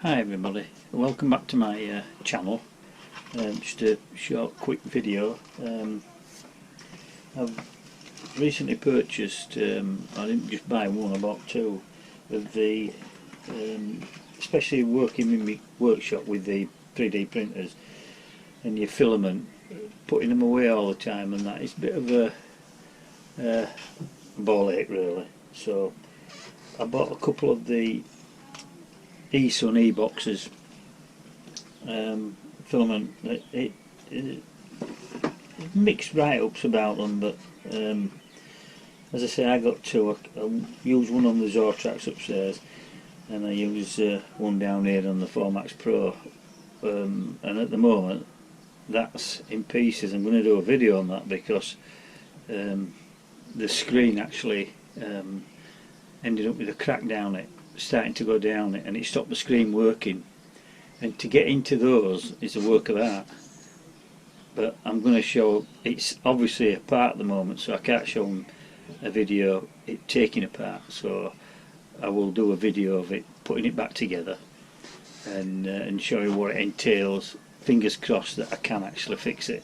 Hi everybody, welcome back to my channel. Just a short quick video. I've recently purchased, I didn't just buy one, I bought two of the, especially working in my workshop with the 3D printers and your filament, putting them away all the time and that, it's a bit of a ball ache really. So I bought a couple of the Esun boxes, filament. It mixed write-ups about them, but as I say, I got two. I use one on the Zortrax upstairs, and I use one down here on the 4Max Pro. And at the moment, that's in pieces. I'm going to do a video on that because the screen actually ended up with a crack down it, starting to go down it, and it stopped the screen working, and to get into those is a work of art. But I'm going to show, it's obviously apart at the moment, so I can't show them a video it taking apart, so I will do a video of it putting it back together and show you what it entails. Fingers crossed that I can actually fix it.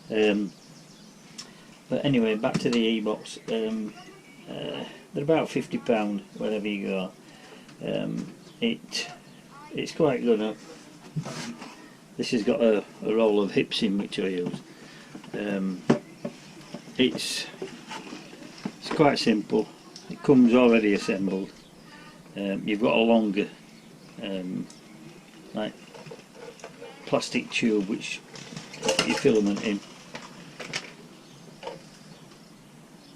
But anyway, back to the e-box. They're about £50 wherever you go. It's quite good. This has got a roll of hips in which I use. It's quite simple. It comes already assembled. You've got a longer like plastic tube which you put your filament in,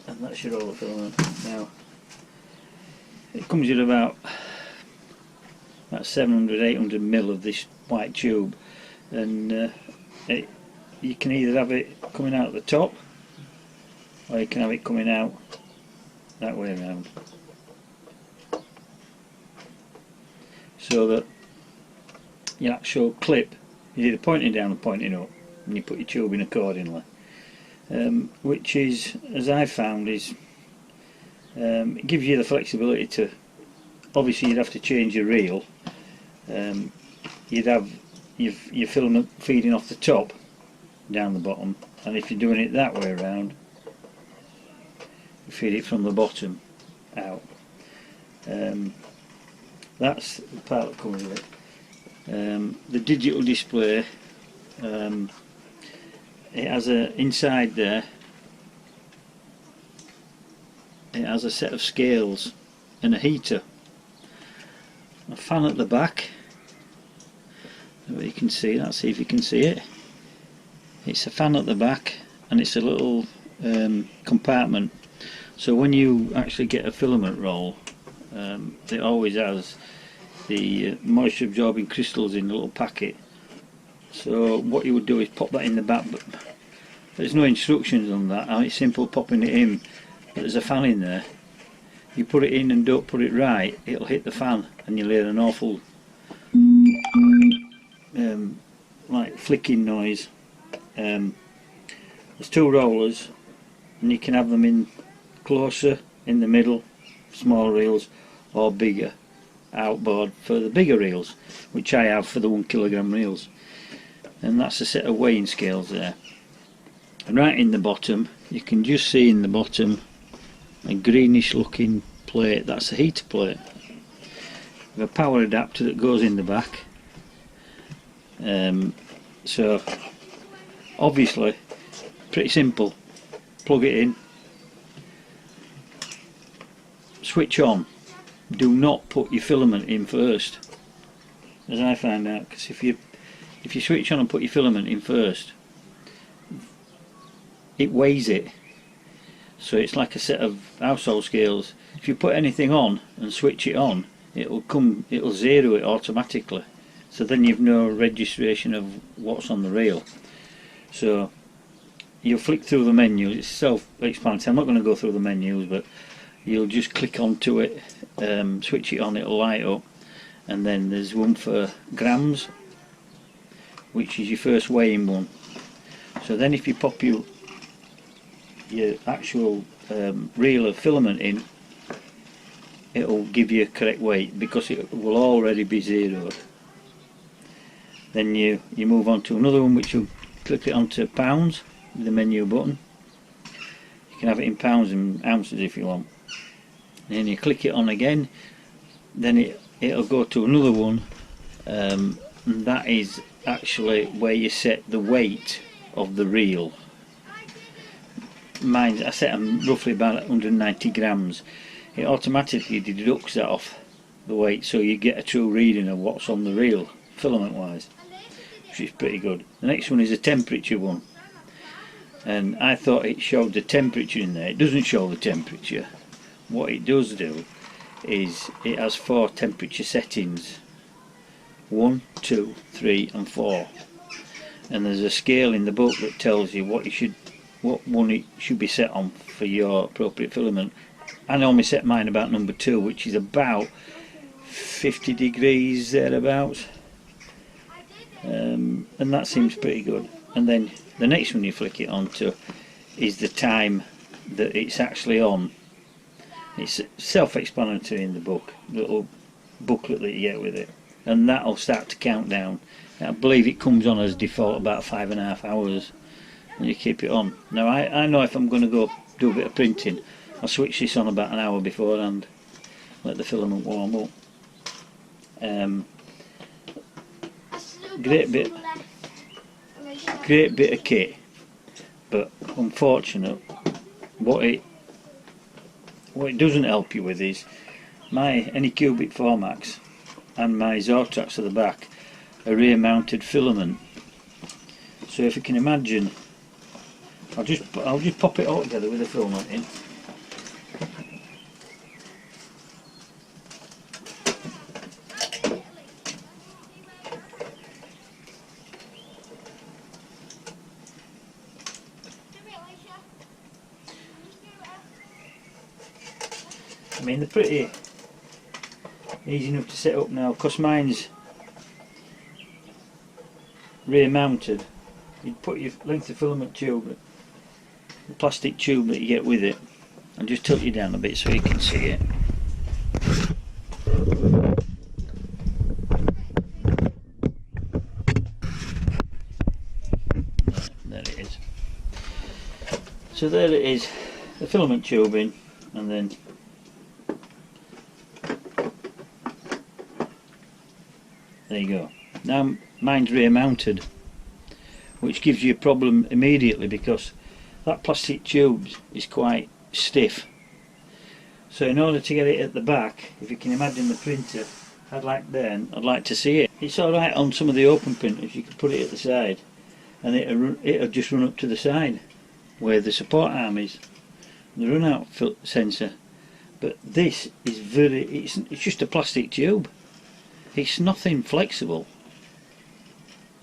and that's your roll of filament. Now it comes in about 700-800 mil of this white tube, and you can either have it coming out the top or you can have it coming out that way around, so that your actual clip is either pointing down or pointing up, and you put your tube in accordingly, which is, as I found, is it gives you the flexibility to, obviously you'd have to change your reel. You'd have your filament feeding off the top down the bottom, and if you're doing it that way around, you feed it from the bottom out. That's the part that comes with it. The digital display, it has inside there, it has a set of scales and a heater, a fan at the back. You can see, let's see if you can see it. It's a fan at the back, and it's a little compartment, so when you actually get a filament roll, it always has the moisture absorbing crystals in a little packet. So what you would do is pop that in the back, but there's no instructions on that. It's simple popping it in, but there's a fan in there. You put it in and don't put it right, it'll hit the fan and you'll hear an awful like flicking noise. There's two rollers, and you can have them in closer, in the middle, small reels, or bigger outboard for the bigger reels, which I have for the 1 kilogram reels. And that's a set of weighing scales there. And right in the bottom, you can just see in the bottom a greenish looking plate. That's a heater plate with a power adapter that goes in the back. So obviously pretty simple. Plug it in, switch on. Do not put your filament in first, as I found out, because if you switch on and put your filament in first, it weighs it. So it's like a set of household scales. If you put anything on and switch it on, it'll zero it automatically. So then you've no registration of what's on the reel. So you'll flick through the menus. It's self-explanatory. I'm not going to go through the menus, but you'll just click onto it, switch it on, it'll light up, and then there's one for grams, which is your first weighing one. So then if you pop your actual reel of filament in, it'll give you a correct weight because it will already be zeroed. Then you move on to another one, which you'll click it onto pounds with the menu button. You can have it in pounds and ounces if you want. And then you click it on again, then it'll go to another one, and that is actually where you set the weight of the reel. Mine, I set them roughly about 190 grams. It automatically deducts that off the weight, so you get a true reading of what's on the reel, filament wise, which is pretty good. The next one is a temperature one, and I thought it showed the temperature in there. It doesn't show the temperature. What it does do is it has 4 temperature settings: 1, 2, 3 and 4, and there's a scale in the book that tells you what one it should be set on for your appropriate filament. I normally set mine about number 2, which is about 50 degrees thereabouts, and that seems pretty good. And then the next one you flick it onto is the time that it's actually on. It's self-explanatory in the book, the little booklet that you get with it, and that'll start to count down. I believe it comes on as default about 5.5 hours, and you keep it on. Now I know if I'm going to go do a bit of printing, I'll switch this on about an hour beforehand, let the filament warm up. Great bit of kit, but unfortunate, what it doesn't help you with is any cubic Formax and my Zortrax at the back are rear mounted filament. So if you can imagine, I'll just pop it all together with the filament in. I mean, they're pretty easy enough to set up now, because mine's rear mounted. You'd put your length of filament tube, the plastic tube that you get with it, and just tilt you down a bit so you can see it. There it is. So there it is, the filament tubing, and then there you go. Now mine's rear mounted, which gives you a problem immediately because that plastic tube is quite stiff. So in order to get it at the back, if you can imagine the printer, I'd like to see it. It's alright on some of the open printers, you can put it at the side and it'll just run up to the side where the support arm is, the run out sensor. But this is it's just a plastic tube. It's nothing flexible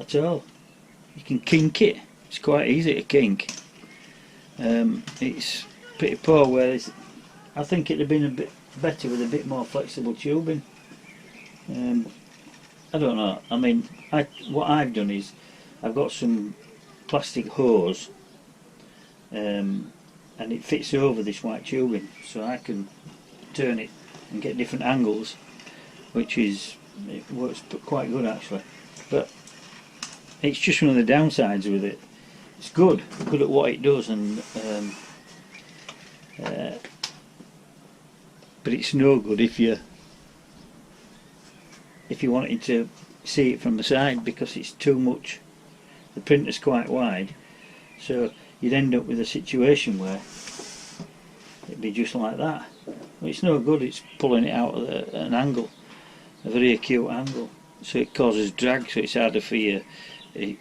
at all. You can kink it. It's quite easy to kink. It's pretty poor, whereas I think it'd have been a bit better with a bit more flexible tubing. I don't know. I mean, what I've done is I've got some plastic hose, and it fits over this white tubing, so I can turn it and get different angles, it works quite good actually. But it's just one of the downsides with it. It's good at what it does, and but it's no good if you wanted to see it from the side, because it's too much. The printer's quite wide, so you'd end up with a situation where it'd be just like that. Well, it's no good. It's pulling it out at an angle, a very acute angle, so it causes drag, so it's harder for you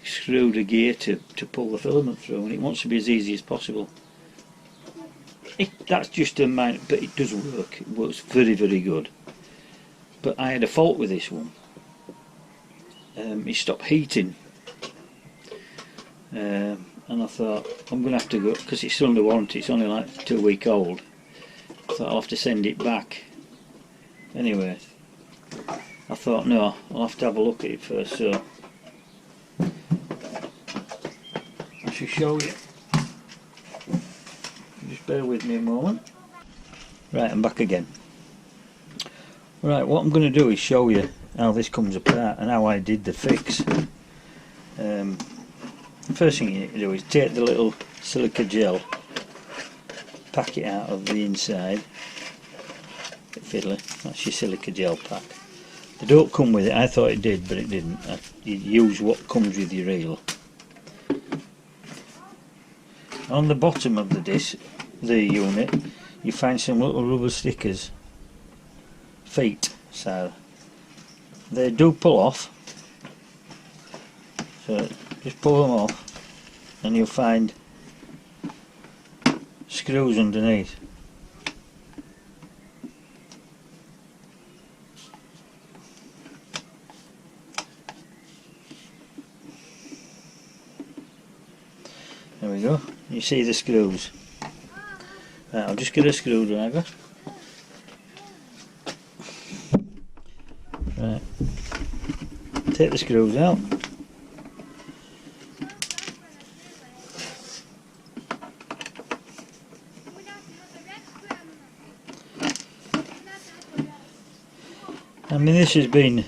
screw the gear to pull the filament through, and it wants to be as easy as possible. That's just a minor, but it does work. It works very, very good. But I had a fault with this one. It stopped heating, and I thought I'm going to have to go, because it's under warranty, it's only like 2 weeks old. I thought I'll have to send it back. Anyway, I thought no, I'll have to have a look at it first, so I shall show you. Just bear with me a moment. Right, I'm back again. Right, what I'm going to do is show you how this comes apart and how I did the fix. The first thing you need to do is take the little silica gel, pack it out of the inside. Bit fiddly, that's your silica gel pack. They don't come with it, I thought it did but it didn't. You use what comes with your reel. On the bottom of the unit, you find some little rubber stickers, feet, so they do pull off, so just pull them off and you'll find screws underneath. There we go, you see the screws. Right, I'll just get a screwdriver. Right, take the screws out. I mean, this has been,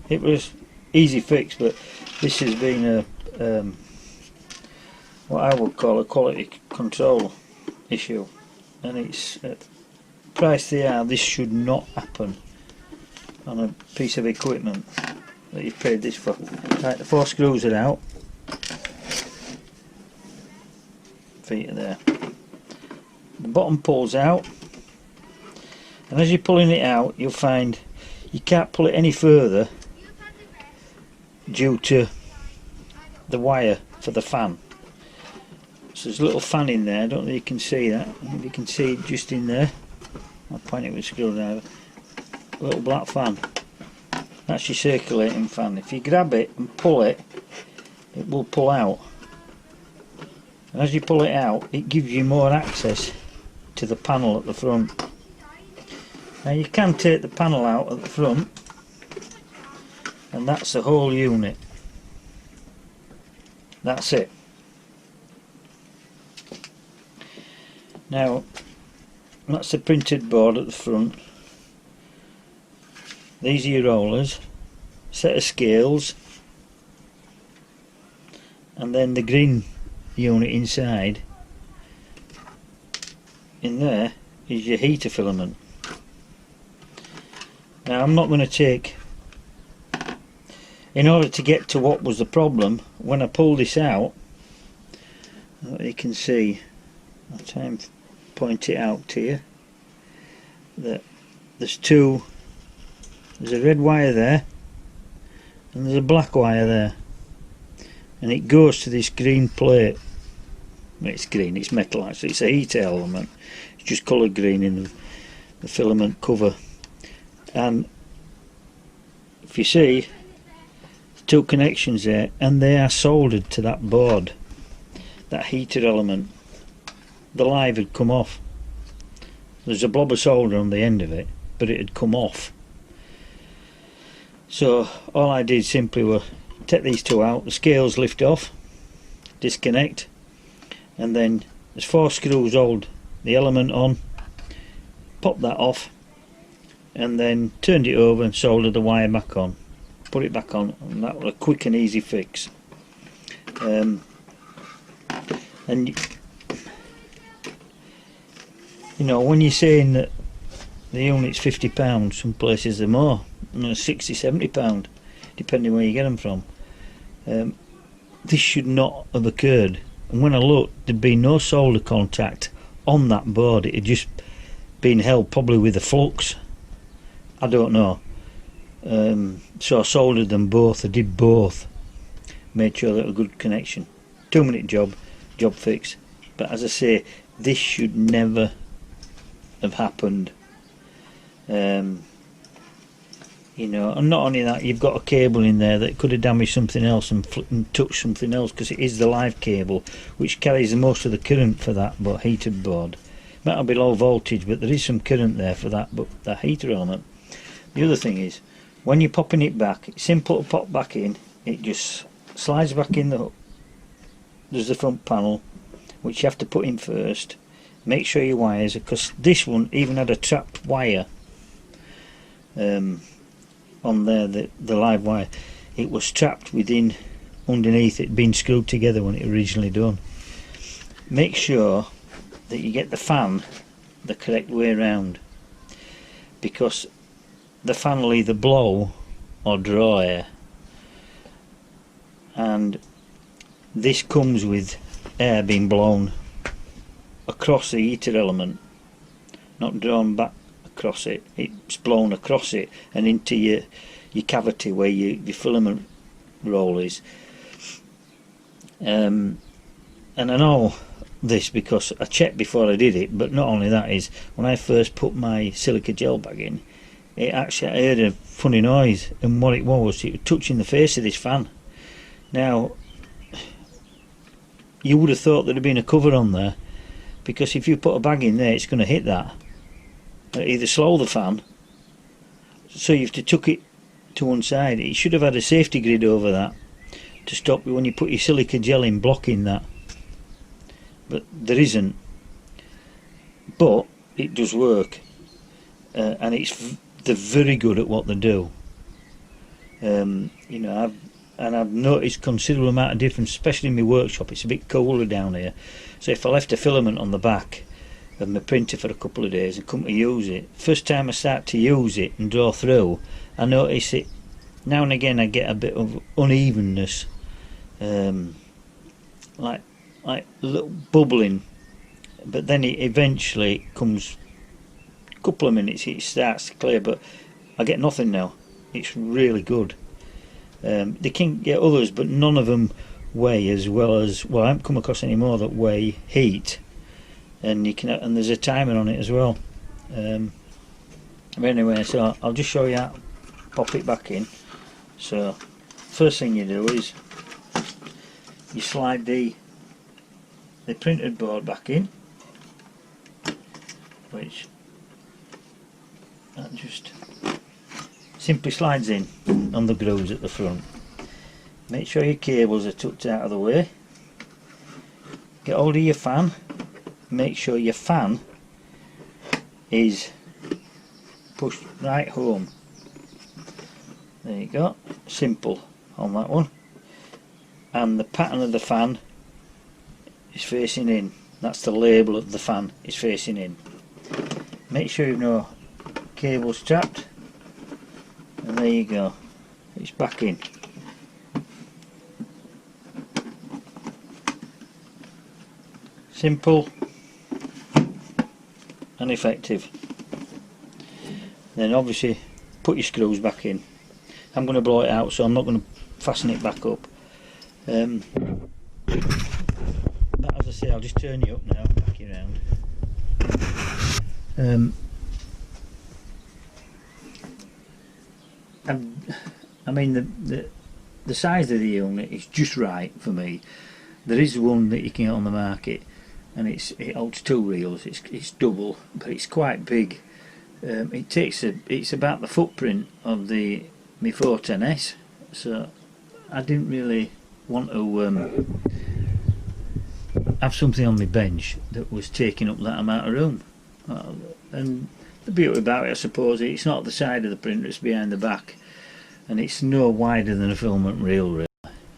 it was easy fix, but this has been a what I would call a quality control issue, and it's at the price they are, this should not happen on a piece of equipment that you've paid this for. Right, the 4 screws are out, feet are there, the bottom pulls out, and as you're pulling it out you'll find you can't pull it any further due to the wire for the fan. So there's a little fan in there, I don't know if you can see that. If you can see it just in there, I'll point it with a screwdriver. A little black fan. That's your circulating fan. If you grab it and pull it, it will pull out. And as you pull it out, it gives you more access to the panel at the front. Now you can take the panel out at the front, and that's the whole unit. That's it. Now that's the printed board at the front. These are your rollers, set of scales, and then the green unit inside. In there is your heater filament. Now I'm not going to take, in order to get to what was the problem, when I pull this out, you can see, I'll try and point it out to you, that there's a red wire there and there's a black wire there, and it goes to this green plate. Well, it's green, it's metal actually, it's a heater element, it's just coloured green in the filament cover. And if you see, 2 connections there, and they are soldered to that board, that heater element. The live had come off. There's a blob of solder on the end of it, but it had come off. So all I did simply was take these 2 out, the scales lift off, disconnect, and then there's 4 screws hold the element on, pop that off, and then turned it over and soldered the wire back on, put it back on, and that was a quick and easy fix. And you know, when you're saying that the unit's £50, some places are more, £60–70, depending where you get them from. This should not have occurred, and when I looked, there'd been no solder contact on that board. It had just been held probably with a flux, I don't know. So I soldered them both, I did both, made sure that a good connection. 2-minute job fix. But as I say, this should never have happened. You know, and not only that, you've got a cable in there that could have damaged something else and touched something else, because it is the live cable which carries the most of the current for that heated board. It might not be low voltage, but there is some current there for that heater element. The other thing is, when you're popping it back, it's simple to pop back in. It just slides back in the hook. There's the front panel, which you have to put in first. Make sure your wires, because this one even had a trapped wire on there, the live wire, it was trapped within, underneath it, being screwed together when it originally done. Make sure that you get the fan the correct way around, because the fan will either blow or draw air, and this comes with air being blown across the heater element, not drawn back across it. It's blown across it and into your cavity where your filament roll is. And I know this because I checked before I did it, but not only that, is when I first put my silica gel bag in, it actually, I heard a funny noise, and what it was touching the face of this fan. Now, you would have thought there'd have been a cover on there, because if you put a bag in there, it's going to hit that. It'll either slow the fan, so you have to tuck it to one side. It should have had a safety grid over that to stop you when you put your silica gel in, blocking that. But there isn't. But it does work, and they're very good at what they do. You know, I've noticed considerable amount of difference, especially in my workshop. It's a bit colder down here, so if I left a filament on the back of my printer for a couple of days and come to use it, first time I start to use it and draw through, I notice it now and again. I get a bit of unevenness, like a little bubbling, but then it eventually comes, a couple of minutes it starts to clear, but I get nothing now. It's really good. They can get others, but none of them weigh as well as, well, I haven't come across any more that weigh heat, and you can, and there's a timer on it as well. But anyway, so I'll just show you how to pop it back in. So first thing you do is you slide the printed board back in, which that just simply slides in on the grooves at the front. Make sure your cables are tucked out of the way. Get hold of your fan. Make sure your fan is pushed right home. There you go. Simple on that one. And the pattern of the fan is facing in. That's the label of the fan, is facing in. Make sure you've no cables trapped. And there you go, it's back in. Simple and effective. Then obviously put your screws back in. I'm going to blow it out, so I'm not going to fasten it back up. But as I say, I'll just turn you up now, back you round. I mean, the size of the unit is just right for me. There is one that you can get on the market, and it holds two reels. It's double, but it's quite big. It's about the footprint of my 410S. So I didn't really want to have something on my bench that was taking up that amount of room. And the beauty about it, I suppose, it's not the side of the printer, it's behind the back, and it's no wider than a filament reel, really.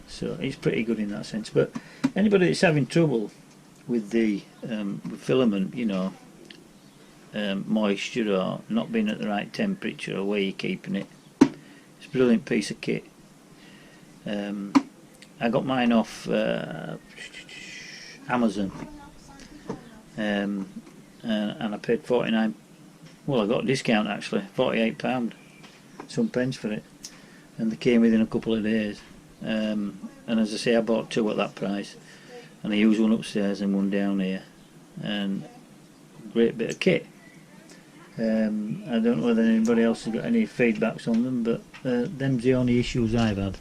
So it's pretty good in that sense. But anybody that's having trouble with the with filament, you know, moisture or not being at the right temperature or where you're keeping it, it's a brilliant piece of kit. I got mine off Amazon, and I paid 49. Well, I got a discount actually, £48, some pence for it, and they came within a couple of days. And as I say, I bought two at that price, and I used one upstairs and one down here, and great bit of kit. I don't know whether anybody else has got any feedbacks on them, but them's the only issues I've had.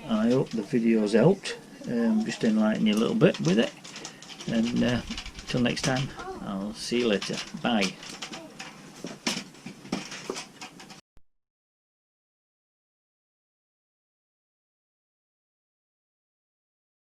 I hope the video's helped, just enlighten you a little bit with it, and till next time, I'll see you later. Bye.